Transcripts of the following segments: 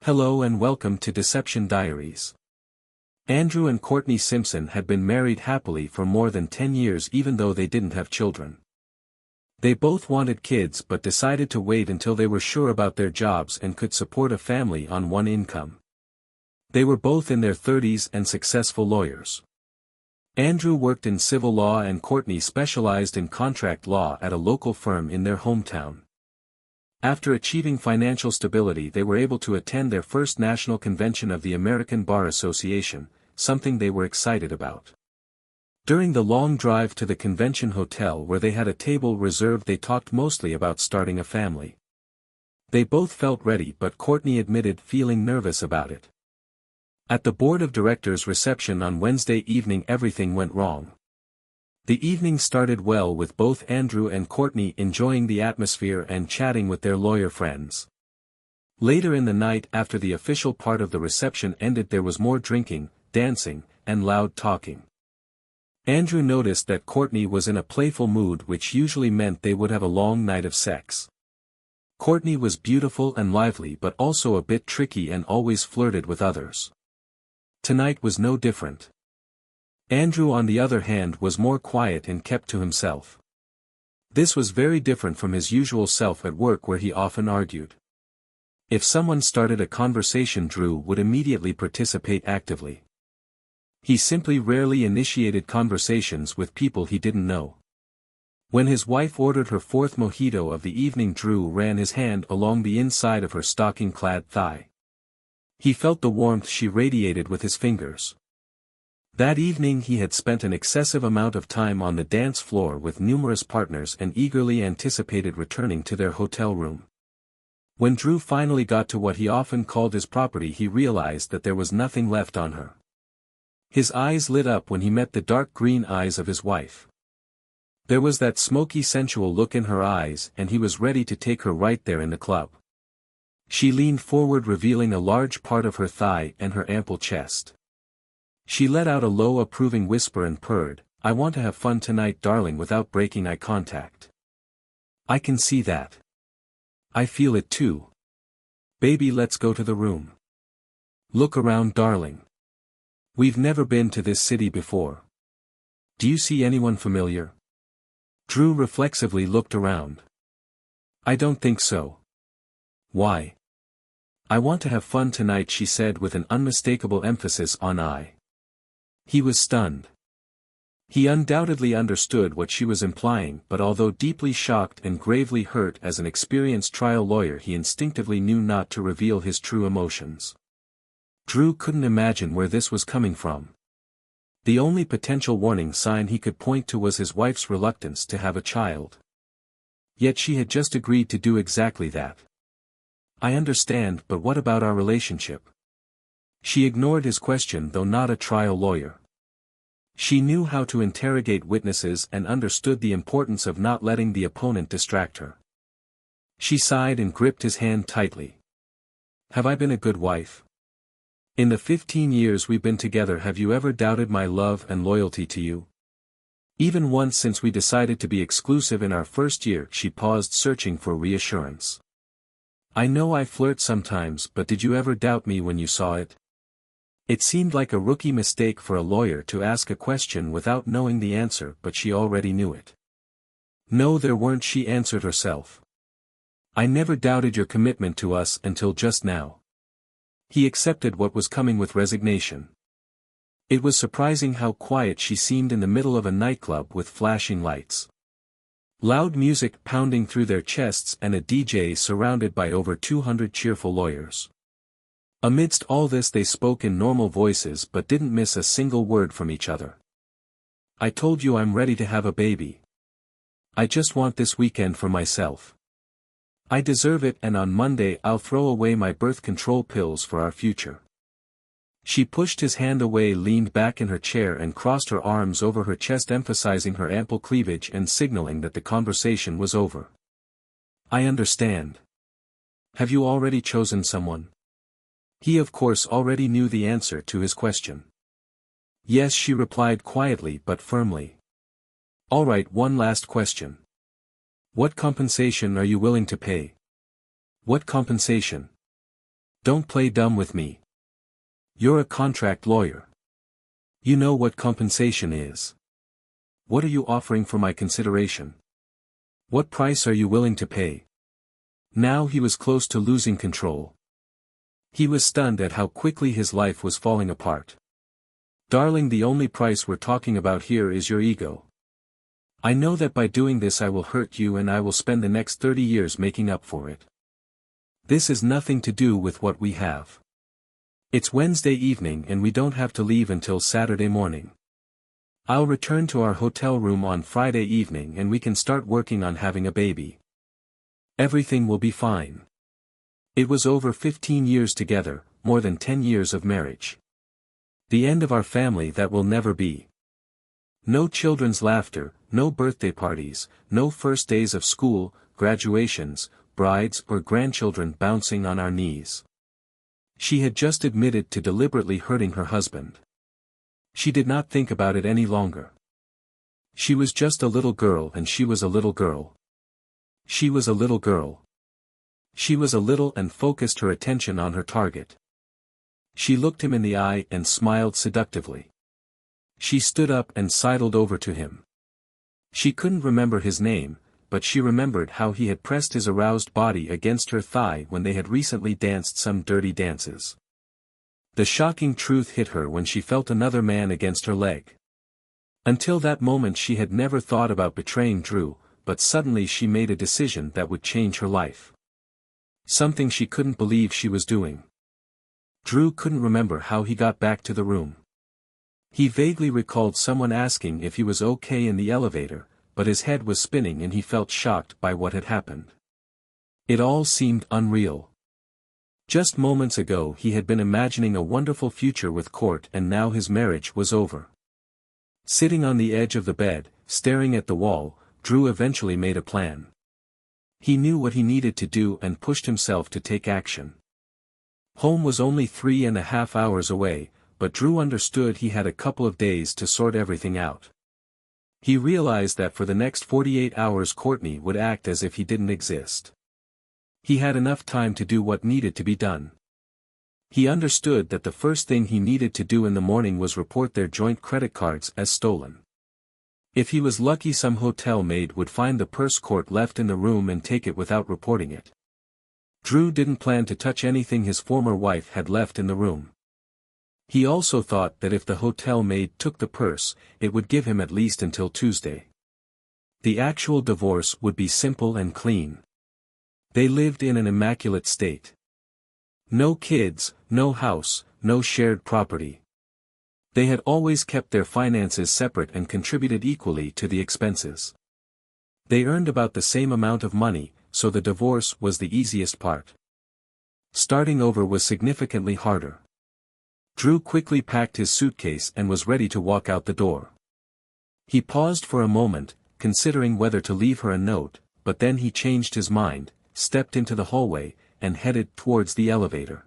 Hello and welcome to Deception Diaries. Andrew and Courtney Simpson had been married happily for more than 10 years even though they didn't have children. They both wanted kids but decided to wait until they were sure about their jobs and could support a family on one income. They were both in their 30s and successful lawyers. Andrew worked in civil law and Courtney specialized in contract law at a local firm in their hometown. After achieving financial stability, they were able to attend their first national convention of the American Bar Association, something they were excited about. During the long drive to the convention hotel where they had a table reserved, they talked mostly about starting a family. They both felt ready, but Courtney admitted feeling nervous about it. At the board of directors reception on Wednesday evening, everything went wrong. The evening started well with both Andrew and Courtney enjoying the atmosphere and chatting with their lawyer friends. Later in the night, after the official part of the reception ended, there was more drinking, dancing, and loud talking. Andrew noticed that Courtney was in a playful mood, which usually meant they would have a long night of sex. Courtney was beautiful and lively but also a bit tricky and always flirted with others. Tonight was no different. Andrew, on the other hand, was more quiet and kept to himself. This was very different from his usual self at work, where he often argued. If someone started a conversation, Drew would immediately participate actively. He simply rarely initiated conversations with people he didn't know. When his wife ordered her fourth mojito of the evening, Drew ran his hand along the inside of her stocking-clad thigh. He felt the warmth she radiated with his fingers. That evening he had spent an excessive amount of time on the dance floor with numerous partners and eagerly anticipated returning to their hotel room. When Drew finally got to what he often called his property, he realized that there was nothing left on her. His eyes lit up when he met the dark green eyes of his wife. There was that smoky, sensual look in her eyes, and he was ready to take her right there in the club. She leaned forward, revealing a large part of her thigh and her ample chest. She let out a low, approving whisper and purred, "I want to have fun tonight, darling," without breaking eye contact. "I can see that. I feel it too. Baby, let's go to the room. Look around, darling. We've never been to this city before. Do you see anyone familiar?" Drew reflexively looked around. "I don't think so." "Why?" "I want to have fun tonight," she said with an unmistakable emphasis on I. He was stunned. He undoubtedly understood what she was implying, but although deeply shocked and gravely hurt, as an experienced trial lawyer he instinctively knew not to reveal his true emotions. Drew couldn't imagine where this was coming from. The only potential warning sign he could point to was his wife's reluctance to have a child. Yet she had just agreed to do exactly that. "I understand, but what about our relationship?" She ignored his question, though not a trial lawyer. She knew how to interrogate witnesses and understood the importance of not letting the opponent distract her. She sighed and gripped his hand tightly. "Have I been a good wife? In the 15 years we've been together, have you ever doubted my love and loyalty to you? Even once since we decided to be exclusive in our first year?" She paused, searching for reassurance. "I know I flirt sometimes, but did you ever doubt me when you saw it?" It seemed like a rookie mistake for a lawyer to ask a question without knowing the answer, but she already knew it. "No, there weren't," she answered herself. "I never doubted your commitment to us until just now." He accepted what was coming with resignation. It was surprising how quiet she seemed in the middle of a nightclub with flashing lights, loud music pounding through their chests, and a DJ surrounded by over 200 cheerful lawyers. Amidst all this they spoke in normal voices but didn't miss a single word from each other. "I told you I'm ready to have a baby. I just want this weekend for myself. I deserve it, and on Monday I'll throw away my birth control pills for our future." She pushed his hand away, leaned back in her chair and crossed her arms over her chest, emphasizing her ample cleavage and signaling that the conversation was over. "I understand. Have you already chosen someone?" He of course already knew the answer to his question. "Yes," she replied quietly but firmly. "All right, one last question. What compensation are you willing to pay?" "What compensation?" Don't play dumb with me. You're a contract lawyer. You know what compensation is. What are you offering for my consideration? What price are you willing to pay? Now he was close to losing control. He was stunned at how quickly his life was falling apart. Darling, the only price we're talking about here is your ego. I know that by doing this I will hurt you and I will spend the next 30 years making up for it. This is nothing to do with what we have. It's Wednesday evening and we don't have to leave until Saturday morning. I'll return to our hotel room on Friday evening and we can start working on having a baby. Everything will be fine. It was over 15 years together, more than 10 years of marriage. The end of our family that will never be. No children's laughter, no birthday parties, no first days of school, graduations, brides or grandchildren bouncing on our knees. She had just admitted to deliberately hurting her husband. She did not think about it any longer. She was just a little girl and she was a little girl. She was a little girl. She was a little and focused her attention on her target. She looked him in the eye and smiled seductively. She stood up and sidled over to him. She couldn't remember his name, but she remembered how he had pressed his aroused body against her thigh when they had recently danced some dirty dances. The shocking truth hit her when she felt another man against her leg. Until that moment she had never thought about betraying Drew, but suddenly she made a decision that would change her life. Something she couldn't believe she was doing. Drew couldn't remember how he got back to the room. He vaguely recalled someone asking if he was okay in the elevator, but his head was spinning and he felt shocked by what had happened. It all seemed unreal. Just moments ago he had been imagining a wonderful future with Court and now his marriage was over. Sitting on the edge of the bed, staring at the wall, Drew eventually made a plan. He knew what he needed to do and pushed himself to take action. Home was only 3.5 hours away, but Drew understood he had a couple of days to sort everything out. He realized that for the next 48 hours Courtney would act as if he didn't exist. He had enough time to do what needed to be done. He understood that the first thing he needed to do in the morning was report their joint credit cards as stolen. If he was lucky, some hotel maid would find the purse Court left in the room and take it without reporting it. Drew didn't plan to touch anything his former wife had left in the room. He also thought that if the hotel maid took the purse, it would give him at least until Tuesday. The actual divorce would be simple and clean. They lived in an immaculate state. No kids, no house, no shared property. They had always kept their finances separate and contributed equally to the expenses. They earned about the same amount of money, so the divorce was the easiest part. Starting over was significantly harder. Drew quickly packed his suitcase and was ready to walk out the door. He paused for a moment, considering whether to leave her a note, but then he changed his mind, stepped into the hallway, and headed towards the elevator.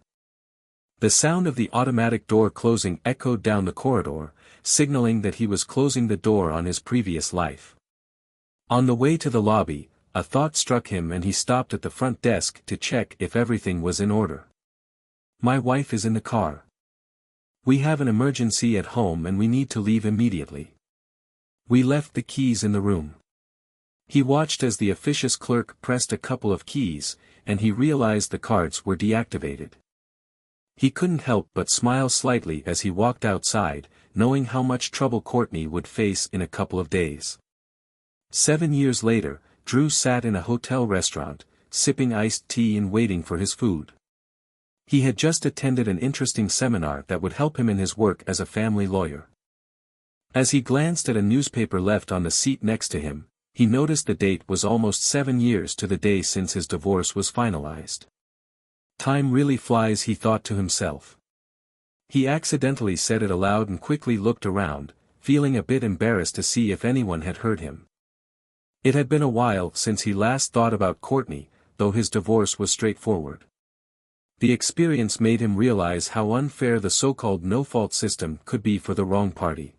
The sound of the automatic door closing echoed down the corridor, signaling that he was closing the door on his previous life. On the way to the lobby, a thought struck him and he stopped at the front desk to check if everything was in order. My wife is in the car. We have an emergency at home and we need to leave immediately. We left the keys in the room. He watched as the officious clerk pressed a couple of keys, and he realized the cards were deactivated. He couldn't help but smile slightly as he walked outside, knowing how much trouble Courtney would face in a couple of days. 7 years later, Drew sat in a hotel restaurant, sipping iced tea and waiting for his food. He had just attended an interesting seminar that would help him in his work as a family lawyer. As he glanced at a newspaper left on the seat next to him, he noticed the date was almost 7 years to the day since his divorce was finalized. Time really flies, he thought to himself. He accidentally said it aloud and quickly looked around, feeling a bit embarrassed to see if anyone had heard him. It had been a while since he last thought about Courtney, though his divorce was straightforward. The experience made him realize how unfair the so-called no-fault system could be for the wrong party.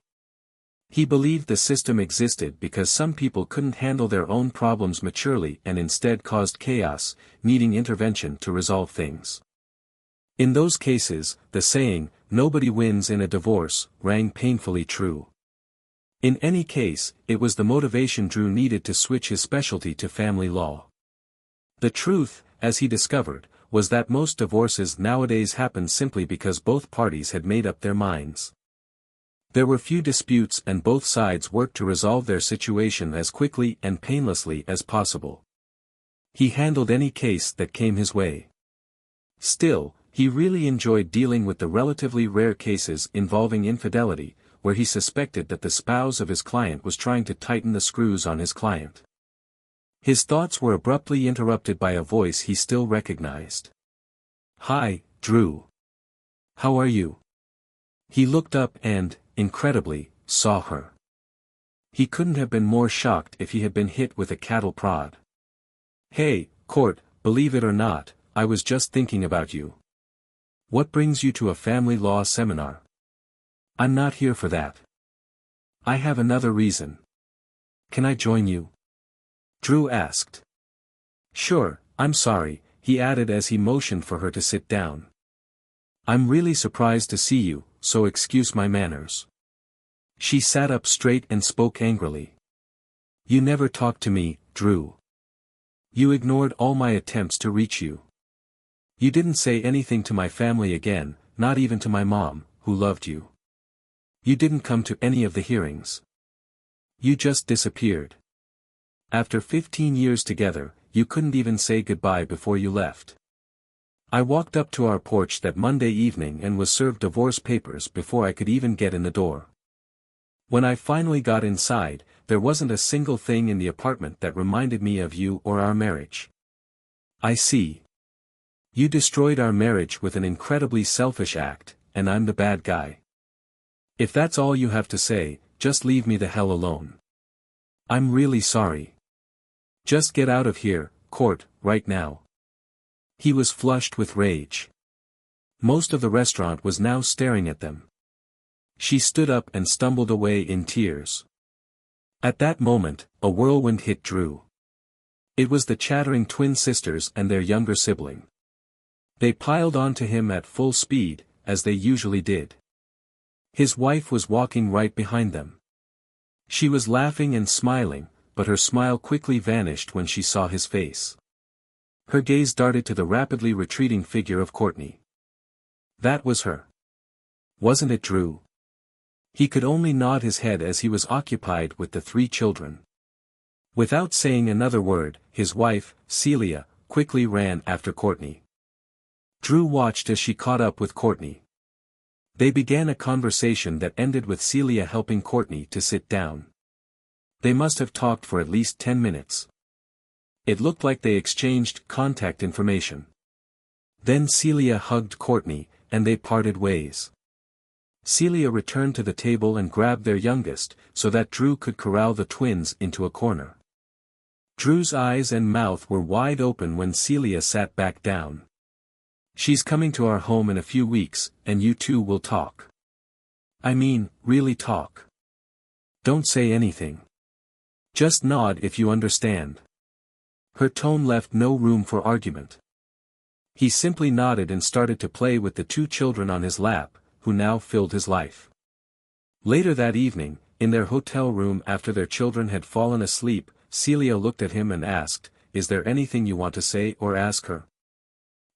He believed the system existed because some people couldn't handle their own problems maturely and instead caused chaos, needing intervention to resolve things. In those cases, the saying, "nobody wins in a divorce," rang painfully true. In any case, it was the motivation Drew needed to switch his specialty to family law. The truth, as he discovered, was that most divorces nowadays happen simply because both parties had made up their minds. There were few disputes and both sides worked to resolve their situation as quickly and painlessly as possible. He handled any case that came his way. Still, he really enjoyed dealing with the relatively rare cases involving infidelity, where he suspected that the spouse of his client was trying to tighten the screws on his client. His thoughts were abruptly interrupted by a voice he still recognized. "Hi, Drew. How are you?" He looked up and, incredibly, saw her. He couldn't have been more shocked if he had been hit with a cattle prod. "Hey, Court, believe it or not, I was just thinking about you. What brings you to a family law seminar?" "I'm not here for that. I have another reason." "Can I join you?" Drew asked. "Sure, I'm sorry," he added as he motioned for her to sit down. "I'm really surprised to see you, so excuse my manners." She sat up straight and spoke angrily. "You never talked to me, Drew. You ignored all my attempts to reach you. You didn't say anything to my family again, not even to my mom, who loved you. You didn't come to any of the hearings. You just disappeared. After 15 years together, you couldn't even say goodbye before you left. I walked up to our porch that Monday evening and was served divorce papers before I could even get in the door. When I finally got inside, there wasn't a single thing in the apartment that reminded me of you or our marriage." "I see. You destroyed our marriage with an incredibly selfish act, and I'm the bad guy. If that's all you have to say, just leave me the hell alone. I'm really sorry. Just get out of here, Court, right now." He was flushed with rage. Most of the restaurant was now staring at them. She stood up and stumbled away in tears. At that moment, a whirlwind hit Drew. It was the chattering twin sisters and their younger sibling. They piled onto him at full speed, as they usually did. His wife was walking right behind them. She was laughing and smiling, but her smile quickly vanished when she saw his face. Her gaze darted to the rapidly retreating figure of Courtney. That was her. Wasn't it, Drew? He could only nod his head as he was occupied with the 3 children. Without saying another word, his wife, Celia, quickly ran after Courtney. Drew watched as she caught up with Courtney. They began a conversation that ended with Celia helping Courtney to sit down. They must have talked for at least 10 minutes. It looked like they exchanged contact information. Then Celia hugged Courtney, and they parted ways. Celia returned to the table and grabbed their youngest, so that Drew could corral the twins into a corner. Drew's eyes and mouth were wide open when Celia sat back down. "She's coming to our home in a few weeks, and you two will talk. I mean, really talk. Don't say anything. Just nod if you understand." Her tone left no room for argument. He simply nodded and started to play with the 2 children on his lap, who now filled his life. Later that evening, in their hotel room after their children had fallen asleep, Celia looked at him and asked, "Is there anything you want to say or ask her?"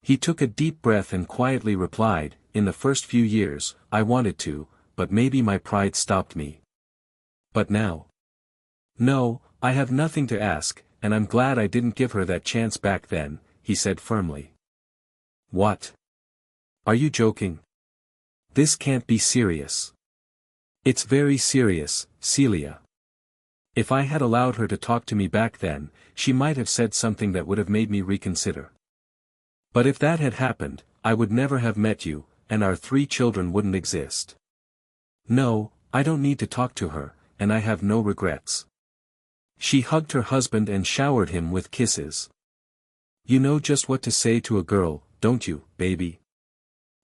He took a deep breath and quietly replied, "In the first few years, I wanted to, but maybe my pride stopped me. But now? No, I have nothing to ask, and I'm glad I didn't give her that chance back then," he said firmly. "What? Are you joking? This can't be serious." "It's very serious, Celia. If I had allowed her to talk to me back then, she might have said something that would have made me reconsider. But if that had happened, I would never have met you, and our 3 children wouldn't exist. No, I don't need to talk to her, and I have no regrets." She hugged her husband and showered him with kisses. "You know just what to say to a girl, don't you, baby?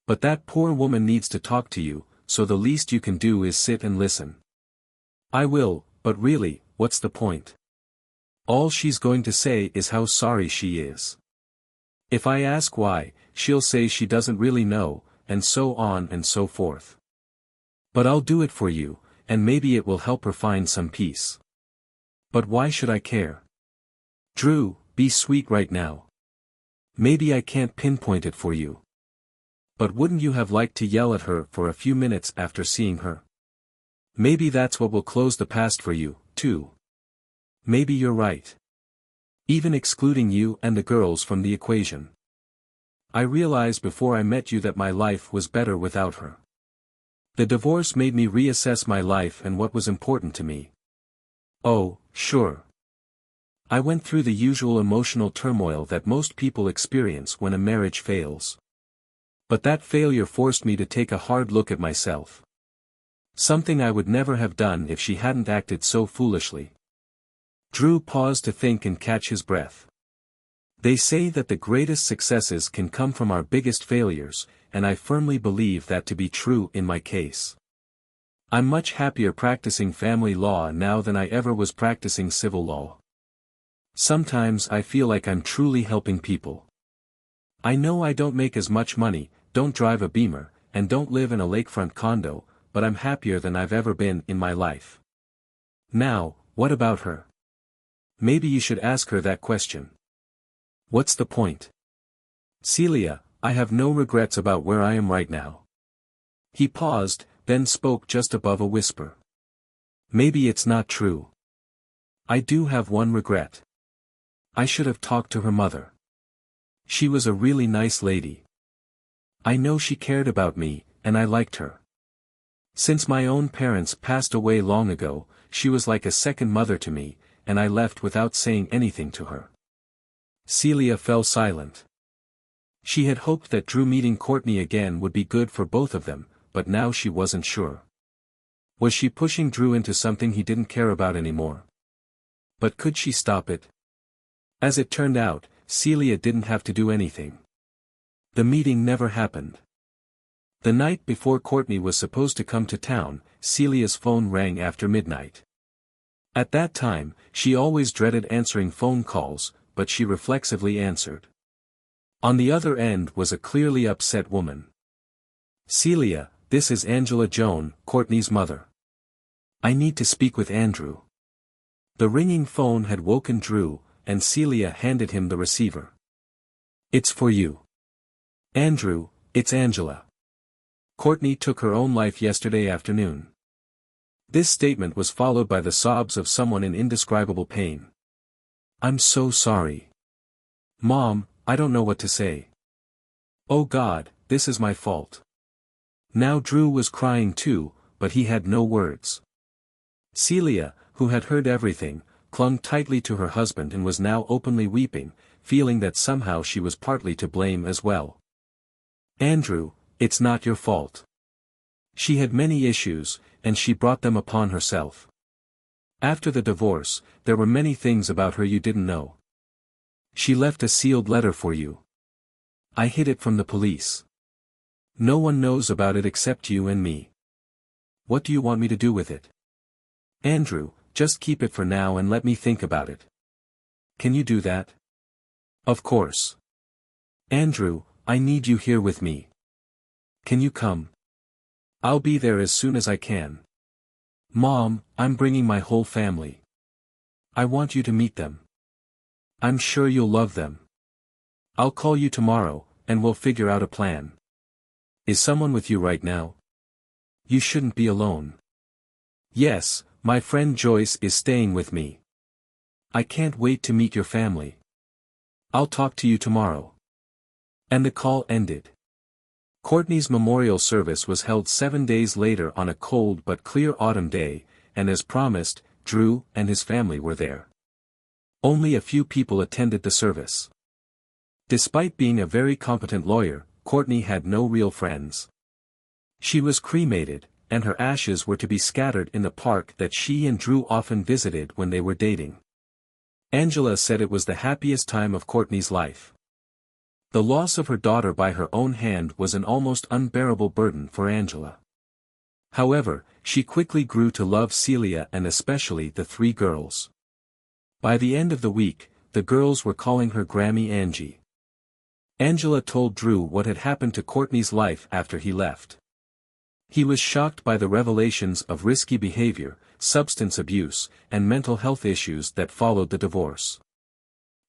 But that poor woman needs to talk to you, so the least you can do is sit and listen." "I will, but really, what's the point? All she's going to say is how sorry she is. If I ask why, she'll say she doesn't really know, and so on and so forth. But I'll do it for you, and maybe it will help her find some peace. But why should I care? Drew, be sweet right now. Maybe I can't pinpoint it for you. But wouldn't you have liked to yell at her for a few minutes after seeing her? Maybe that's what will close the past for you, too. Maybe you're right. Even excluding you and the girls from the equation. I realized before I met you that my life was better without her. The divorce made me reassess my life and what was important to me. Oh, sure. I went through the usual emotional turmoil that most people experience when a marriage fails. But that failure forced me to take a hard look at myself. Something I would never have done if she hadn't acted so foolishly. Drew paused to think and catch his breath. They say that the greatest successes can come from our biggest failures, and I firmly believe that to be true in my case. I'm much happier practicing family law now than I ever was practicing civil law. Sometimes I feel like I'm truly helping people. I know I don't make as much money, don't drive a Beamer, and don't live in a lakefront condo, but I'm happier than I've ever been in my life. Now, what about her? Maybe you should ask her that question. What's the point? Celia, I have no regrets about where I am right now. He paused, then spoke just above a whisper. Maybe it's not true. I do have one regret. I should have talked to her mother. She was a really nice lady. I know she cared about me, and I liked her. Since my own parents passed away long ago, she was like a second mother to me, and I left without saying anything to her. Celia fell silent. She had hoped that Drew meeting Courtney again would be good for both of them, but now she wasn't sure. Was she pushing Drew into something he didn't care about anymore? But could she stop it? As it turned out, Celia didn't have to do anything. The meeting never happened. The night before Courtney was supposed to come to town, Celia's phone rang after midnight. At that time, she always dreaded answering phone calls, but she reflexively answered. On the other end was a clearly upset woman. Celia, this is Angela Joan, Courtney's mother. I need to speak with Andrew. The ringing phone had woken Drew, and Celia handed him the receiver. It's for you. Andrew, it's Angela. Courtney took her own life yesterday afternoon. This statement was followed by the sobs of someone in indescribable pain. I'm so sorry. Mom, I don't know what to say. Oh God, this is my fault. Now Drew was crying too, but he had no words. Celia, who had heard everything, clung tightly to her husband and was now openly weeping, feeling that somehow she was partly to blame as well. Andrew, it's not your fault. She had many issues, and she brought them upon herself. After the divorce, there were many things about her you didn't know. She left a sealed letter for you. I hid it from the police. No one knows about it except you and me. What do you want me to do with it? Andrew, just keep it for now and let me think about it. Can you do that? Of course. Andrew, I need you here with me. Can you come? I'll be there as soon as I can. Mom, I'm bringing my whole family. I want you to meet them. I'm sure you'll love them. I'll call you tomorrow, and we'll figure out a plan. Is someone with you right now? You shouldn't be alone. Yes, my friend Joyce is staying with me. I can't wait to meet your family. I'll talk to you tomorrow. And the call ended. Courtney's memorial service was held 7 days later on a cold but clear autumn day, and as promised, Drew and his family were there. Only a few people attended the service. Despite being a very competent lawyer, Courtney had no real friends. She was cremated, and her ashes were to be scattered in the park that she and Drew often visited when they were dating. Angela said it was the happiest time of Courtney's life. The loss of her daughter by her own hand was an almost unbearable burden for Angela. However, she quickly grew to love Celia and especially the 3 girls. By the end of the week, the girls were calling her Grammy Angie. Angela told Drew what had happened to Courtney's life after he left. He was shocked by the revelations of risky behavior, substance abuse, and mental health issues that followed the divorce.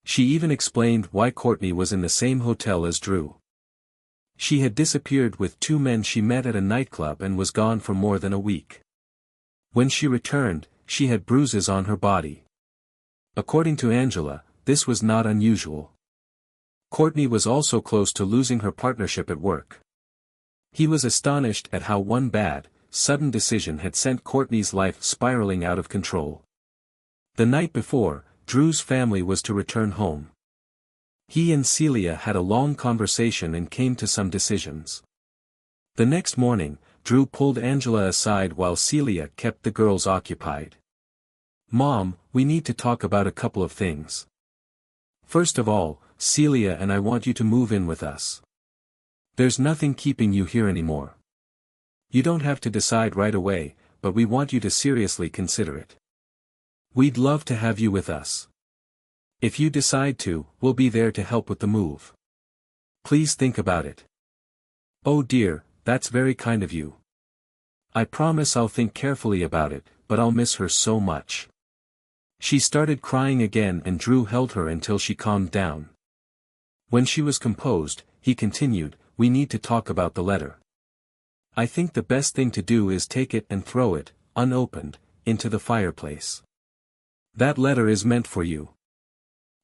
She even explained why Courtney was in the same hotel as Drew. She had disappeared with two men she met at a nightclub and was gone for more than a week. When she returned, she had bruises on her body. According to Angela, this was not unusual. Courtney was also close to losing her partnership at work. He was astonished at how one bad, sudden decision had sent Courtney's life spiraling out of control. The night before, Drew's family was to return home. He and Celia had a long conversation and came to some decisions. The next morning, Drew pulled Angela aside while Celia kept the girls occupied. "Mom, we need to talk about a couple of things. First of all, Celia and I want you to move in with us. There's nothing keeping you here anymore. You don't have to decide right away, but we want you to seriously consider it. We'd love to have you with us. If you decide to, we'll be there to help with the move. Please think about it." "Oh dear, that's very kind of you. I promise I'll think carefully about it, but I'll miss her so much." She started crying again and Drew held her until she calmed down. When she was composed, he continued, "We need to talk about the letter. I think the best thing to do is take it and throw it, unopened, into the fireplace. That letter is meant for you.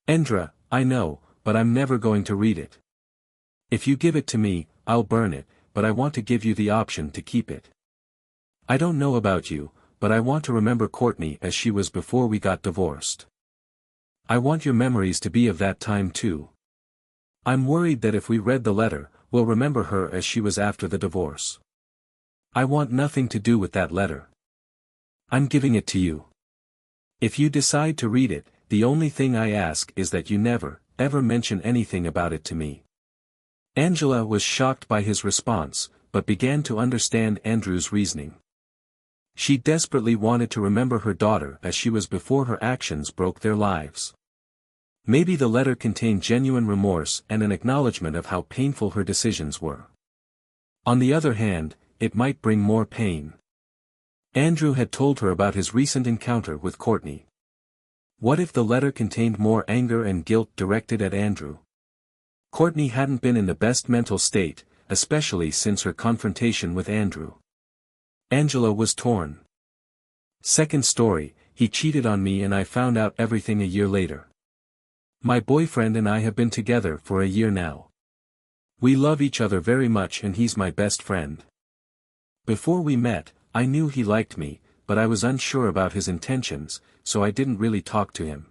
Endra, I know, but I'm never going to read it. If you give it to me, I'll burn it, but I want to give you the option to keep it. I don't know about you, but I want to remember Courtney as she was before we got divorced. I want your memories to be of that time too. I'm worried that if we read the letter, we'll remember her as she was after the divorce. I want nothing to do with that letter. I'm giving it to you. If you decide to read it, the only thing I ask is that you never, ever mention anything about it to me." Angela was shocked by his response, but began to understand Andrew's reasoning. She desperately wanted to remember her daughter as she was before her actions broke their lives. Maybe the letter contained genuine remorse and an acknowledgement of how painful her decisions were. On the other hand, it might bring more pain. Andrew had told her about his recent encounter with Courtney. What if the letter contained more anger and guilt directed at Andrew? Courtney hadn't been in the best mental state, especially since her confrontation with Andrew. Angela was torn. Second story, he cheated on me and I found out everything a year later. My boyfriend and I have been together for a year now. We love each other very much and he's my best friend. Before we met, I knew he liked me, but I was unsure about his intentions, so I didn't really talk to him.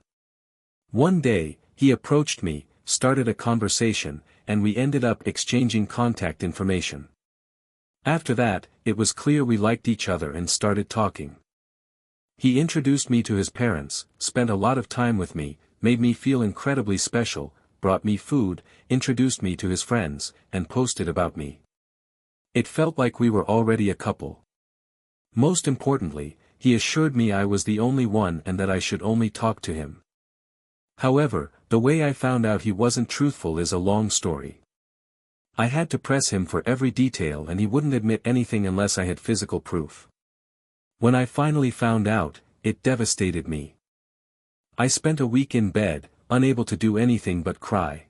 One day, he approached me, started a conversation, and we ended up exchanging contact information. After that, it was clear we liked each other and started talking. He introduced me to his parents, spent a lot of time with me, made me feel incredibly special, brought me food, introduced me to his friends, and posted about me. It felt like we were already a couple. Most importantly, he assured me I was the only one and that I should only talk to him. However, the way I found out he wasn't truthful is a long story. I had to press him for every detail and he wouldn't admit anything unless I had physical proof. When I finally found out, it devastated me. I spent a week in bed, unable to do anything but cry.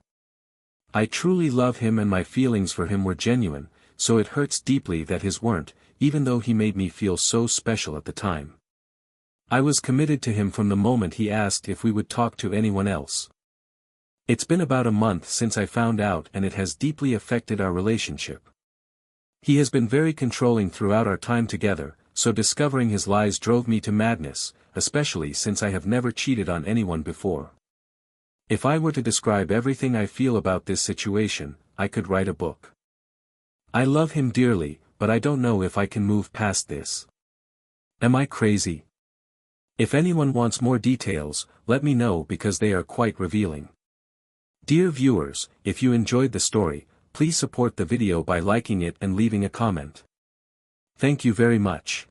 I truly love him and my feelings for him were genuine, so it hurts deeply that his weren't, even though he made me feel so special at the time. I was committed to him from the moment he asked if we would talk to anyone else. It's been about a month since I found out and it has deeply affected our relationship. He has been very controlling throughout our time together, so discovering his lies drove me to madness, especially since I have never cheated on anyone before. If I were to describe everything I feel about this situation, I could write a book. I love him dearly, but I don't know if I can move past this. Am I crazy? If anyone wants more details, let me know because they are quite revealing. Dear viewers, if you enjoyed the story, please support the video by liking it and leaving a comment. Thank you very much.